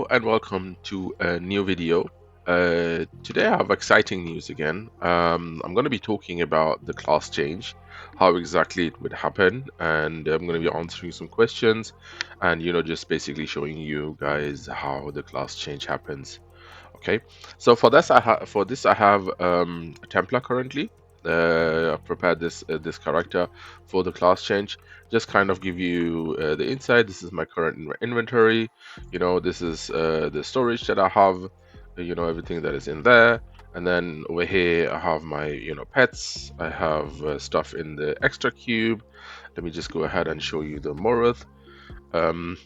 Hello and welcome to a new video. Today I have exciting news again. I'm going to be talking about the class change, how exactly it would happen, and I'm going to be answering some questions and just basically showing you guys how the class change happens. Okay, so for this I have a Templar currently. I've prepared this character for the class change. Just kind of give you the insight. This is my current inventory. This is the storage that I have. Everything that is in there. And then over here I have my pets. I have stuff in the extra cube. Let me just go ahead and show you the Moroth.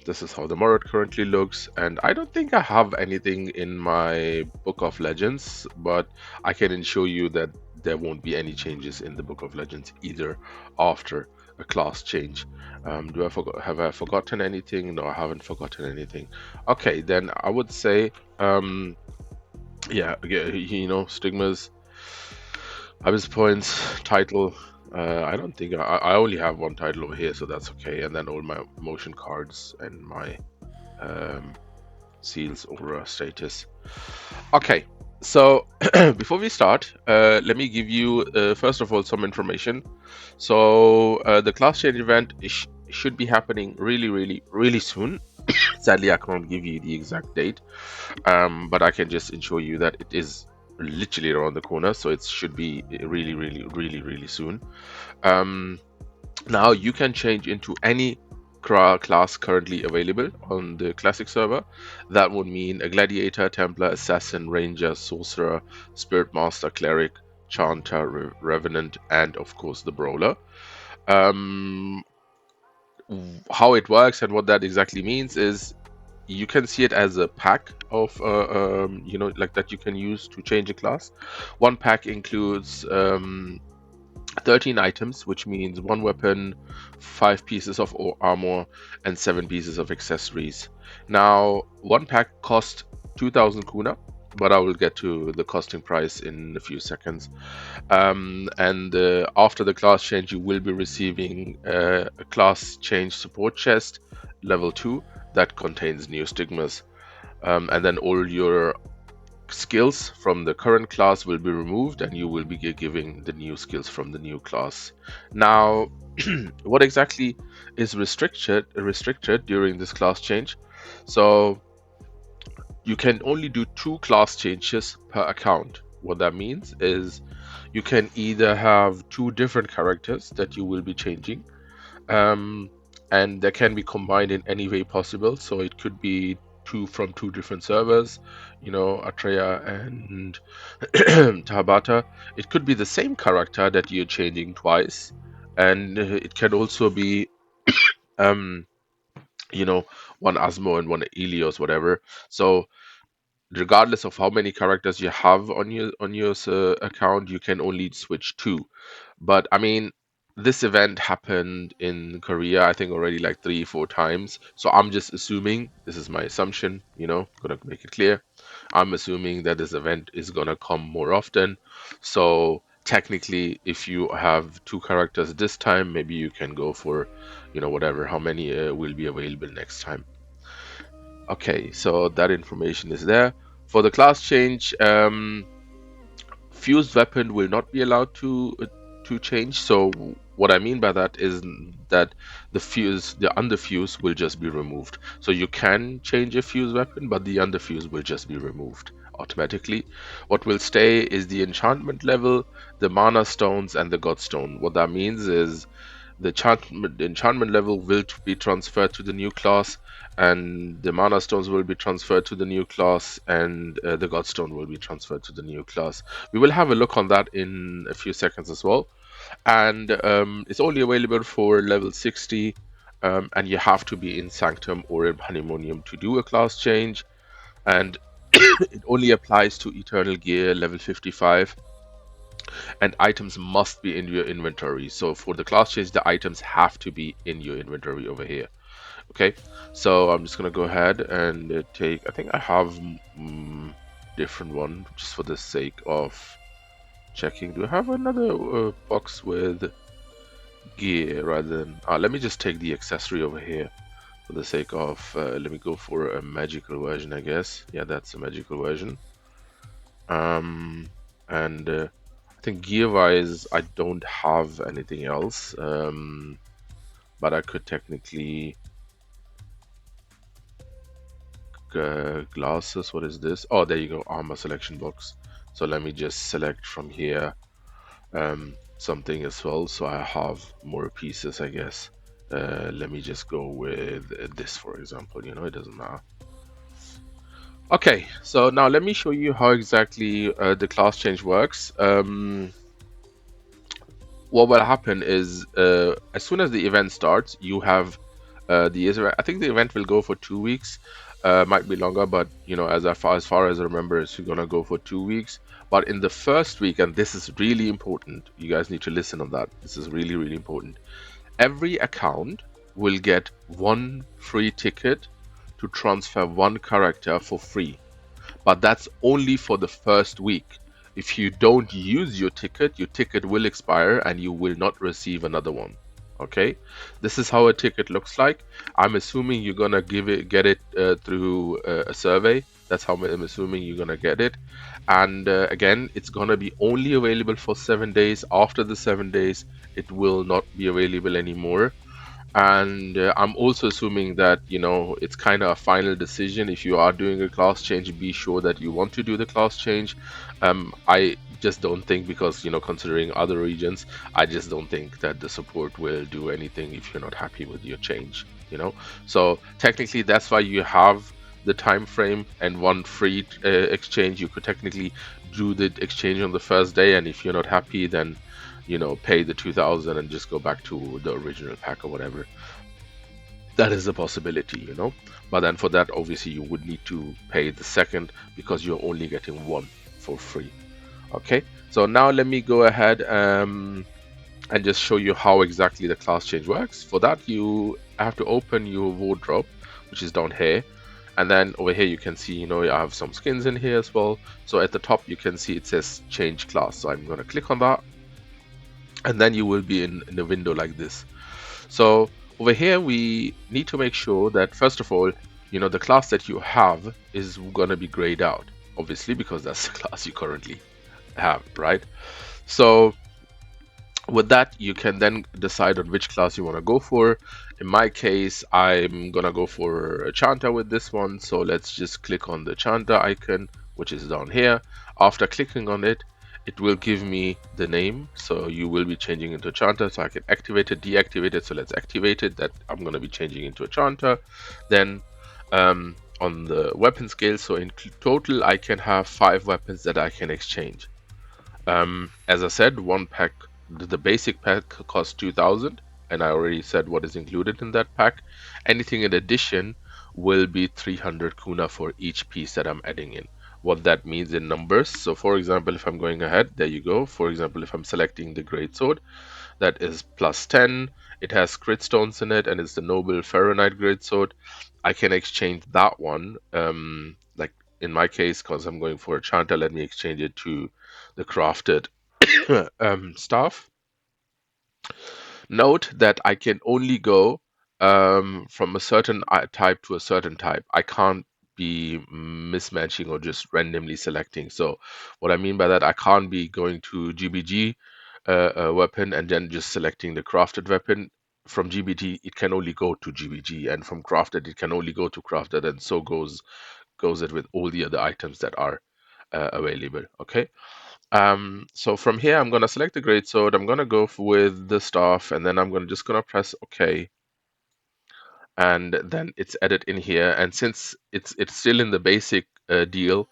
This is how the Morad currently looks, and I don't think I have anything in my Book of Legends, but I can ensure you that there won't be any changes in the Book of Legends either after a class change. Have I forgotten anything? No, I haven't forgotten anything. Okay, then I would say, yeah, stigmas, abyss points, title. I don't think I only have one title over here, so that's okay. And then all my motion cards and my seals aura status. Okay, so before we start, let me give you first of all some information. So the class change event should be happening really soon. Sadly, I can't give you the exact date, but I can just assure you that it is literally around the corner, so it should be really soon. Now you can change into any class currently available on the classic server. That would mean a gladiator, templar, assassin, ranger, sorcerer, spirit master, cleric, chanter, revenant, and of course the brawler. How it works and what that exactly means is you can see it as a pack of like that you can use to change a class. One pack includes 13 items, which means one weapon, 5 pieces of armor, and 7 pieces of accessories. Now, one pack costs 2,000 kuna, but I will get to the costing price in a few seconds. And after the class change, you will be receiving a class change support chest, level 2, that contains new stigmas. And then all your skills from the current class will be removed and you will be giving the new skills from the new class. Now, what exactly is restricted during this class change? So you can only do 2 class changes per account. What that means is you can either have 2 different characters that you will be changing, and they can be combined in any way possible. So it could be 2 from 2 different servers, Atreya and Tabata. It could be the same character that you're changing twice, and it can also be one Asmo and one Ilios, whatever. So regardless of how many characters you have on your account, you can only switch 2. But I mean, this event happened in Korea, I think already like 3-4 times. So I'm just assuming, this is my assumption, gonna make it clear. I'm assuming that this event is gonna come more often. So technically, if you have 2 characters this time, maybe you can go for, whatever, how many will be available next time. Okay, so that information is there. For the class change, fused weapon will not be allowed to change. So what I mean by that is that the underfuse will just be removed. So you can change a fused weapon, but the underfuse will just be removed automatically. What will stay is the enchantment level, the mana stones, and the god stone. What that means is the enchantment level will be transferred to the new class, and the mana stones will be transferred to the new class, and the godstone will be transferred to the new class. We will have a look on that in a few seconds as well. And it's only available for level 60, and you have to be in Sanctum or in Pandemonium to do a class change, and it only applies to Eternal Gear level 55. And items must be in your inventory. So for the class change, the items have to be in your inventory over here. Okay, so I'm just gonna go ahead and take, I think I have different one just for the sake of checking. Do I have another box with gear rather than let me just take the accessory over here. for the sake of, let me go for a magical version, I guess. Yeah, that's a magical version. And I think gear-wise, I don't have anything else, but I could technically glasses. What is this? Oh, there you go, armor selection box. So let me just select from here something as well, so I have more pieces, I guess. Let me just go with this, for example. You know, it doesn't matter. Okay, so now let me show you how exactly the class change works. What will happen is as soon as the event starts, you have I think the event will go for 2 weeks, might be longer, but you know, as far as I remember, it's gonna go for 2 weeks. But in the first week, and this is really important, you guys need to listen on that. This is really, really important. Every account will get one free ticket to transfer one character for free, but that's only for the first week. If you don't use your ticket will expire and you will not receive another one. Okay, this is how a ticket looks like. I'm assuming you're gonna get it through a survey. That's how I'm assuming you're gonna get it. And again, it's gonna be only available for 7 days. After the 7 days, it will not be available anymore. And I'm also assuming that, you know, it's kind of a final decision. If you are doing a class change, be sure that you want to do the class change. I just don't think, because, you know, considering other regions, I just don't think that the support will do anything if you're not happy with your change, you know. So technically, that's why you have the time frame and one free exchange. You could technically do the exchange on the first day, and if you're not happy, then, you know, pay the 2000 and just go back to the original pack or whatever. That is a possibility, you know. But then for that, obviously, you would need to pay the second, because you're only getting one for free. Okay, so now let me go ahead and just show you how exactly the class change works. For that, you have to open your wardrobe, which is down here. And then over here, you can see, you know, I have some skins in here as well. So at the top, you can see it says change class. So I'm going to click on that. And then you will be in a window like this. So over here, we need to make sure that, first of all, you know, the class that you have is going to be grayed out, obviously, because that's the class you currently have, right? So with that, you can then decide on which class you want to go for. In my case, I'm gonna go for a chanter with this one. So let's just click on the chanter icon, which is down here. After clicking on it, it will give me the name. So you will be changing into a chanter. So I can activate it, deactivate it. So let's activate it. That I'm gonna be changing into a chanter. Then on the weapon scale, so in total, I can have 5 weapons that I can exchange. As I said, one pack, the basic pack costs 2000, and I already said what is included in that pack. Anything in addition will be 300 kuna for each piece that I'm adding in. What that means in numbers. So for example, if I'm going ahead, there you go. For example, if I'm selecting the greatsword, that is plus 10. It has crit stones in it, and it's the noble Pharaonite greatsword. I can exchange that one. Like in my case, because I'm going for a chanter, let me exchange it to the crafted staff. Note that I can only go from a certain type to a certain type. I can't be mismatching or just randomly selecting. So what I mean by that, I can't be going to GBG weapon and then just selecting the crafted weapon. From GBG, it can only go to GBG, and from crafted, it can only go to crafted, and so goes it with all the other items that are available. Okay. So from here, I'm gonna select the greatsword. I'm gonna go with the staff, and then I'm gonna just gonna press OK, and then it's added in here. And since it's still in the basic deal,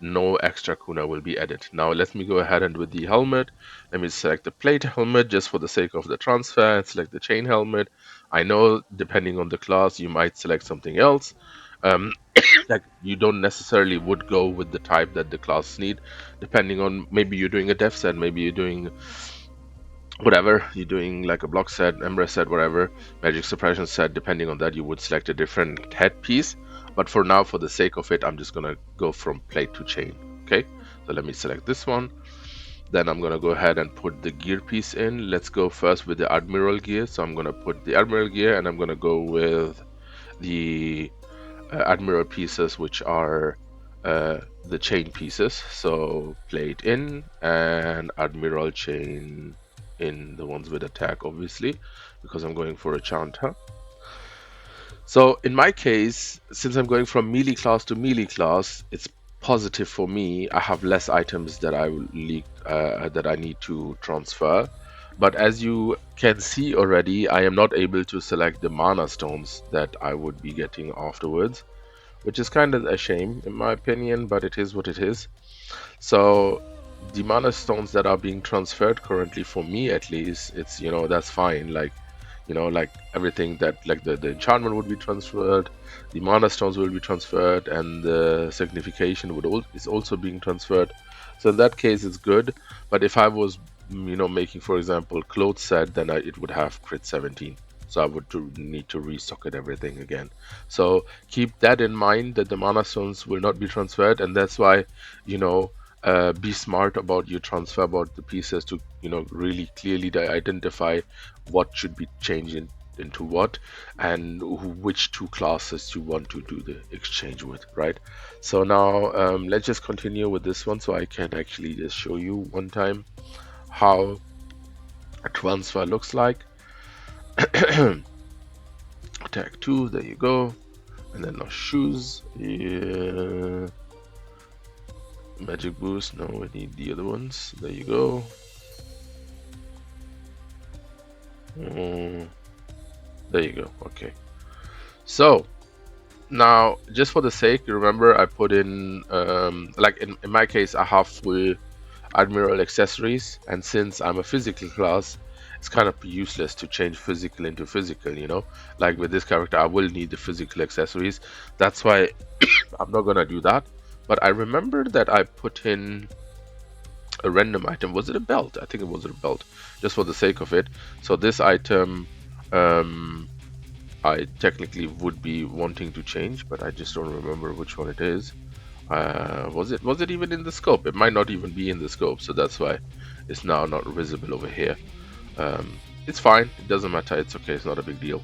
no extra kuna will be added. Now let me go ahead and with the helmet, let me select the plate helmet just for the sake of the transfer, and select the chain helmet. I know depending on the class, you might select something else. Like you don't necessarily would go with the type that the class need, depending on, maybe you're doing a dev set, maybe you're doing whatever, you're doing like a block set, embrace set, whatever, magic suppression set. Depending on that, you would select a different headpiece. But for now, for the sake of it, I'm just gonna go from plate to chain. Okay, so let me select this one. Then I'm going to go ahead and put the gear piece in. Let's go first with the Admiral gear. So I'm going to put the Admiral gear, and I'm going to go with the Admiral pieces, which are the chain pieces. So plate in and Admiral chain in, the ones with attack, obviously, because I'm going for a chanter. So in my case, since I'm going from melee class to melee class, it's positive for me. I have less items that that I need to transfer. But as you can see already, I am not able to select the mana stones that I would be getting afterwards, which is kind of a shame in my opinion, but it is what it is. So the mana stones that are being transferred currently, for me at least, it's, that's fine. Like everything that, like the enchantment would be transferred, the mana stones will be transferred, and the signification is also being transferred. So in that case, it's good. But if I was, making, for example, clothes set, then it would have crit 17. So I would need to resocket everything again. So keep that in mind, that the mana stones will not be transferred, and that's why, be smart about your transfer, about the pieces, to really clearly identify what should be changed into what, and which two classes you want to do the exchange with, right? So now let's just continue with this one, so I can actually just show you one time how a transfer looks like. Attack 2, there you go. And then our shoes. Yeah. Magic boost, no, we need the other ones. There you go. There you go. Okay. So now, just for the sake, remember I put in, like in my case, I have full Admiral accessories, and since I'm a physical class, it's kind of useless to change physical into physical. Like with this character, I will need the physical accessories. That's why I'm not gonna do that. But I remember that I put in a random item. Was it a belt? I think it was a belt, just for the sake of it. So this item, I technically would be wanting to change, but I just don't remember which one it is. Was it even in the scope? It might not even be in the scope, so that's why it's now not visible over here. It's fine. It doesn't matter. It's okay. It's not a big deal.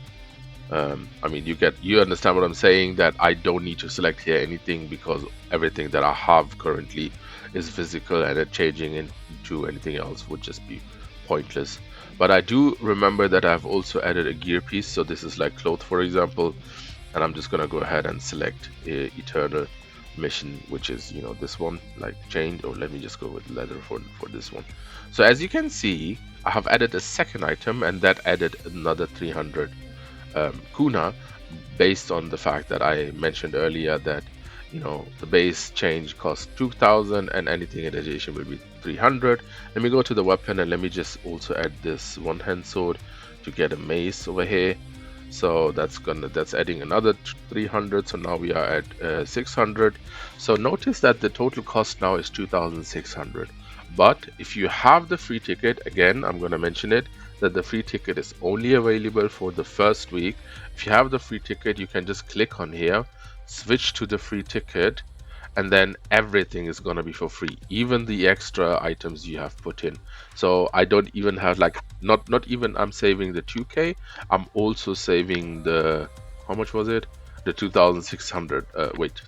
I mean, you understand what I'm saying, that I don't need to select here anything, because everything that I have currently is physical, and it changing into anything else would just be pointless. But I do remember that I've also added a gear piece. So this is like cloth, for example, and I'm just gonna go ahead and select Eternal Mission, which is this one, like chained, or let me just go with leather for this one. So as you can see, I have added a second item, and that added another 300 kuna, based on the fact that I mentioned earlier that the base change costs 2000, and anything in addition will be 300. Let me go to the weapon, and let me just also add this one-hand sword to get a mace over here. So that's adding another 300. So now we are at 600. So notice that the total cost now is 2600. But if you have the free ticket, again, I'm going to mention it, that the free ticket is only available for the first week. If you have the free ticket, you can just click on here, switch to the free ticket, and then everything is going to be for free, even the extra items you have put in. So I don't even have, like, not even I'm saving the 2k, I'm also saving the, how much was it, the 2600,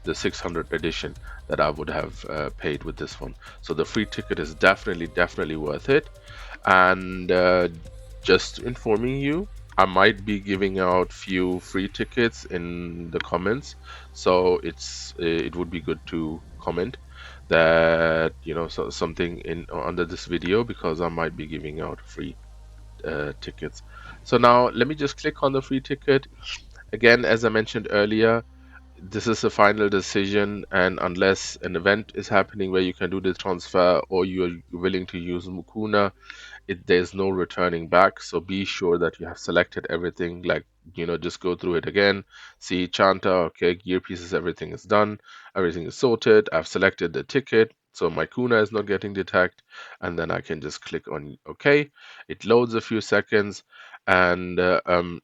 the 600 edition that I would have paid with this one. So the free ticket is definitely worth it. And just informing you, I might be giving out few free tickets in the comments, so it would be good to comment that something in under this video, because I might be giving out free tickets. So now let me just click on the free ticket. Again, as I mentioned earlier, this is a final decision, and unless an event is happening where you can do the transfer, or you're willing to use Mukuna, there's no returning back. So be sure that you have selected everything, like just go through it again, see Chanta, okay, gear pieces, everything is done, everything is sorted, I've selected the ticket, so my kuna is not getting detected, and then I can just click on okay. It loads a few seconds, and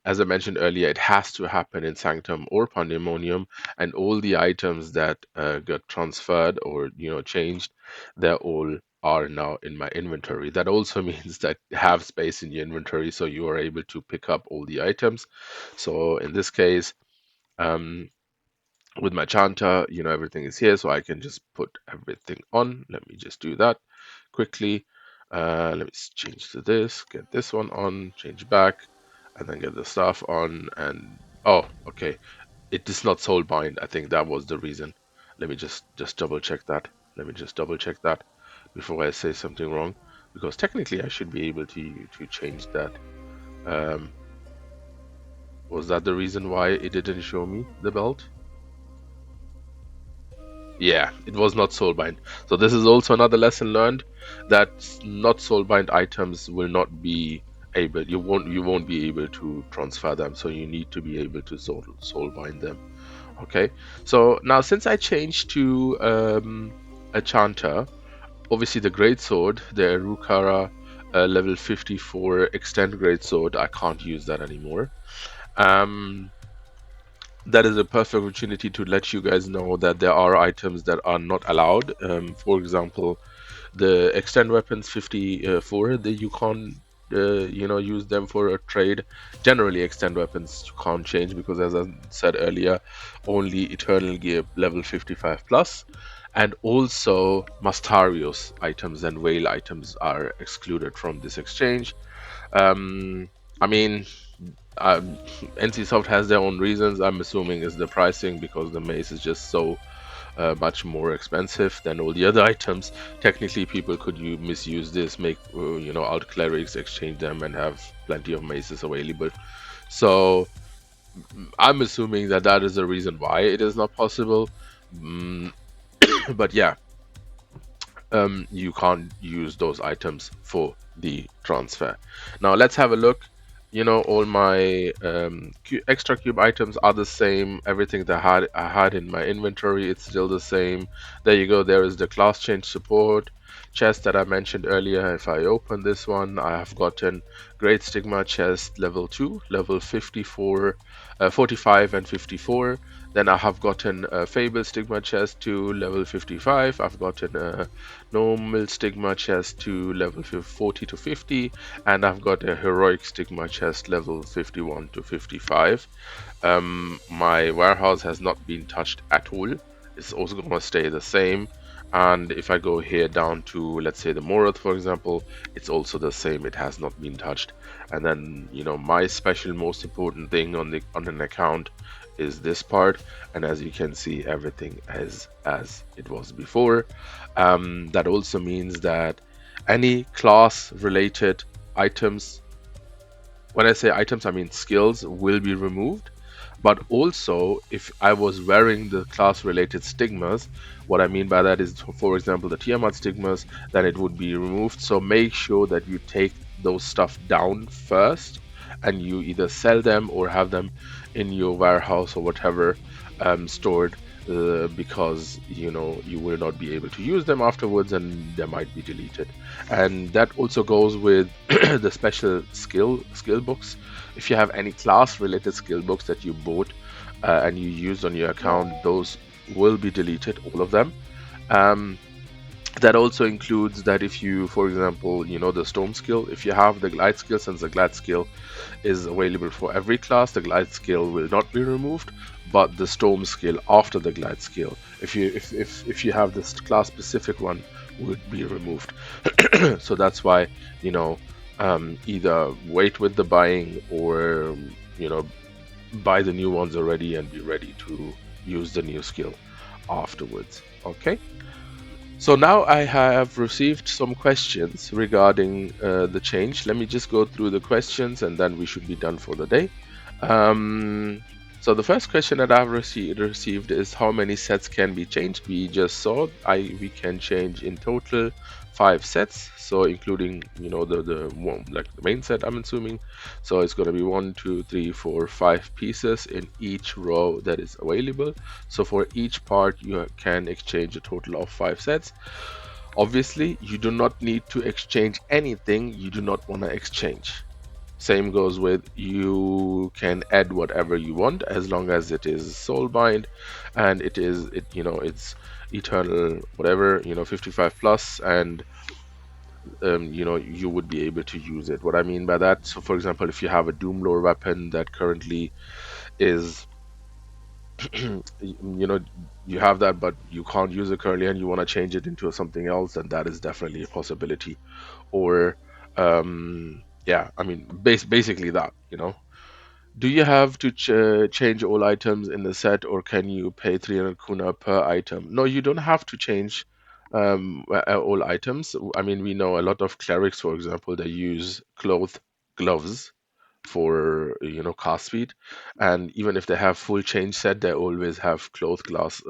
as I mentioned earlier, it has to happen in Sanctum or Pandemonium, and all the items that got transferred or changed, they're all are now in my inventory. That also means that have space in your inventory so you are able to pick up all the items. So in this case, um, with my chanter, everything is here, so I can just put everything on. Let me just do that quickly. Let me change to this, get this one on, change back, and then get the stuff on. And oh, okay, it is not soul bind. I think that was the reason. Let me just double check that. Let me just double check that before I say something wrong, because technically I should be able to change that. Um, was that the reason why it didn't show me the belt? Yeah, it was not soulbind. So this is also another lesson learned that not soulbind items will not be able. You won't be able to transfer them. So you need to be able to soulbind them. Okay. So now since I changed to a chanter, obviously the great sword, the Rukara level 54 extend great sword, I can't use that anymore. Um, that is a perfect opportunity to let you guys know that there are items that are not allowed. For example, the extend weapons 54, that you can't use them for a trade. Generally, extend weapons you can't change because, as I said earlier, only Eternal Gear level 55 plus, and also Mastarios items and Whale items are excluded from this exchange. I mean, NCSoft has their own reasons. I'm assuming it's the pricing because the mace is just so much more expensive than all the other items. Technically, people could misuse this, make alt clerics, exchange them, and have plenty of maces available. So I'm assuming that that is the reason why it is not possible. Mm, but yeah, you can't use those items for the transfer. Now let's have a look. All my extra cube items are the same. Everything that I had in my inventory, it's still the same. There you go. There is the class change support chest that I mentioned earlier. If I open this one, I have gotten Great Stigma chest level 2, level 54, 45 and 54. Then I have gotten a Fable Stigma chest to level 55. I've gotten a normal Stigma chest to level 40 to 50. And I've got a Heroic Stigma chest level 51 to 55. My warehouse has not been touched at all. It's also going to stay the same. And if I go here down to, let's say, the Moroth, for example, it's also the same. It has not been touched. And then, my special most important thing on an account is this part. And as you can see, everything is as it was before. That also means that any class related items, when I say items, I mean skills, will be removed. But also, if I was wearing the class related stigmas, what I mean by that is, for example, the Tiamat stigmas, then it would be removed. So make sure that you take those stuff down first and you either sell them or have them in your warehouse or whatever, stored, because you will not be able to use them afterwards and they might be deleted. And that also goes with the special skill books. If you have any class related skill books that you bought and you used on your account, those will be deleted, all of them. That also includes that if you, for example, the storm skill, if you have the glide skill, since the glide skill is available for every class, the glide skill will not be removed, but the storm skill after the glide skill, if you have this class specific one, would be removed. So that's why, either wait with the buying or buy the new ones already and be ready to use the new skill afterwards. Okay. So now I have received some questions regarding the change. Let me just go through the questions and then we should be done for the day. So the first question that I've received is how many sets can be changed. We just saw we can change in total 5 sets, so including the one, like the main set, I'm assuming. So it's going to be 1 2 3 4 5 pieces in each row that is available. So for each part you can exchange a total of 5 sets. Obviously you do not need to exchange anything you do not want to exchange. Same goes with, you can add whatever you want as long as it is soulbind and it's eternal whatever, 55 plus, and you know, you would be able to use it. What I mean by that, so for example, if you have a Doom lore weapon that currently is you know, you have that but you can't use it currently and you want to change it into something else, then that is definitely a possibility. Or yeah, I mean, basically that, you know. Do you have to change all items in the set, or can you pay 300 kuna per item? No, you don't have to change all items. I mean, we know a lot of clerics, for example, they use cloth gloves for, you know, cast speed, and even if they have full change set, they always have cloth glass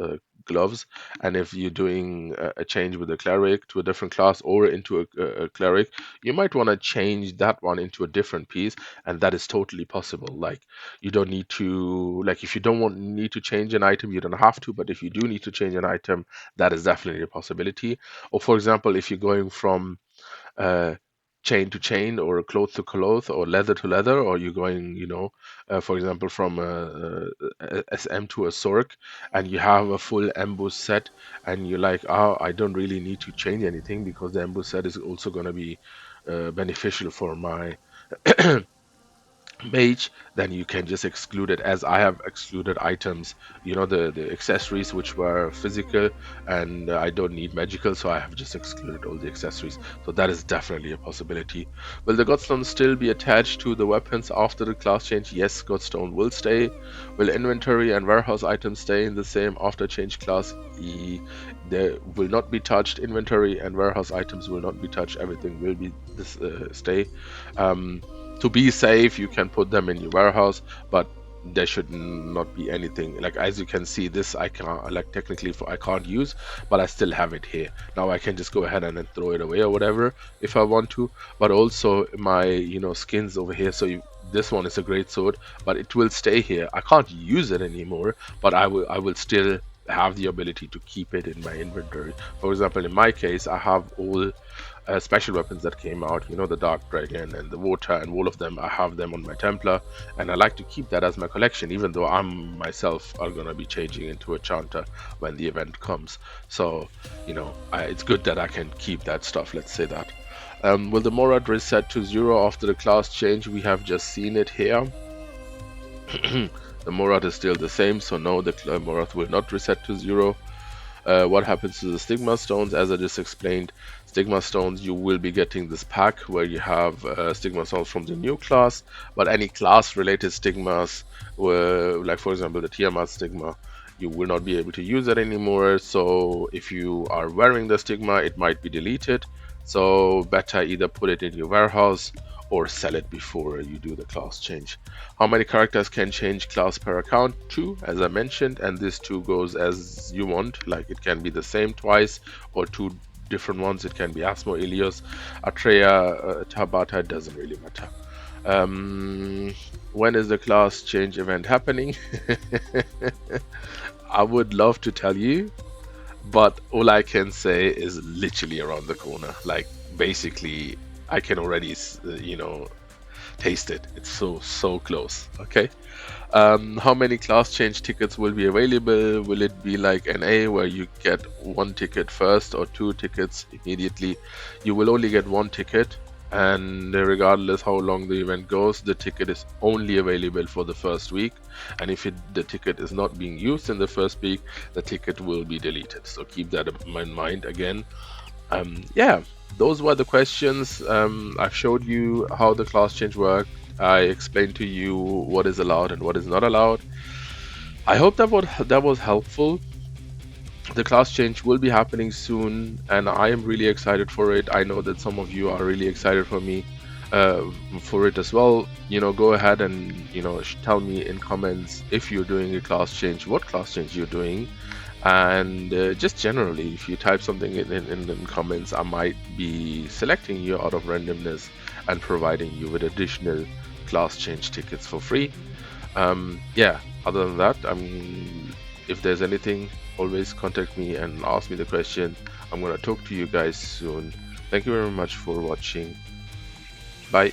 gloves. And if you're doing a change with a cleric to a different class or into a cleric, you might want to change that one into a different piece, and that is totally possible. Like, you don't need to, like, if you don't need to change an item, you don't have to, but if you do need to change an item, that is definitely a possibility. Or for example, if you're going from uh, chain to chain, or cloth to cloth, or leather to leather, or you're going, you know, for example, from a SM to a Sorc, and you have a full ambush set, and you're like, oh, I don't really need to change anything because the ambush set is also going to be beneficial for my mage, then you can just exclude it, as I have excluded items, you know, the accessories which were physical, and I don't need magical, so I have just excluded all the accessories. So that is definitely a possibility. Will the Godstone still be attached to the weapons after the class change? Yes, Godstone will stay. Will inventory and warehouse items stay in the same after change class? They will not be touched. Inventory and warehouse items will not be touched. Everything will be this stay. To be safe, you can put them in your warehouse, but there should not be anything. Like, as you can see, this I can't, like, technically I can't use, but I still have it here. Now I can just go ahead and then throw it away or whatever if I want to. But also my, you know, skins over here. So this one is a great sword, but it will stay here. I can't use it anymore, but I will still have the ability to keep it in my inventory. For example, in my case, I have all special weapons that came out, you know, the Dark Dragon and the Water, and all of them, I have them on my Templar, and I like to keep that as my collection, even though I'm myself are gonna be changing into a Chanter when the event comes. So, you know, it's good that I can keep that stuff, let's say that. Will the Morad reset to 0 after the class change? We have just seen it here. The Morad is still the same, so no, the Morad will not reset to 0. What happens to the Stigma Stones? As I just explained, Stigma Stones, you will be getting this pack where you have Stigma Stones from the new class, but any class related stigmas, like for example the Tiamat Stigma, you will not be able to use it anymore. So if you are wearing the stigma, it might be deleted. So better either put it in your warehouse or sell it before you do the class change. How many characters can change class per account? 2, as I mentioned, and this 2 goes as you want. Like, it can be the same twice or 2 different ones. It can be Asmo, Ilios, Atreya, Tabata, it doesn't really matter. When is the class change event happening? I would love to tell you, but all I can say is literally around the corner. Like, basically, I can already, you know, taste it. It's so close. Okay. How many class change tickets will be available? Will it be like NA where you get 1 ticket first or 2 tickets immediately? You will only get 1 ticket, and regardless how long the event goes, the ticket is only available for the first week. And if the ticket is not being used in the first week, the ticket will be deleted. So keep that in mind again. Yeah, those were the questions. I've showed you how the class change worked. I explained to you what is allowed and what is not allowed. I hope that was helpful. The class change will be happening soon, and I am really excited for it. I know that some of you are really excited for it as well. You know, go ahead and, you know, tell me in comments if you're doing a class change, what class change you're doing. And just generally, if you type something in the comments, I might be selecting you out of randomness and providing you with additional class change tickets for free. Yeah, other than that, if there's anything, always contact me and ask me the question. I'm gonna talk to you guys soon. Thank you very much for watching. Bye.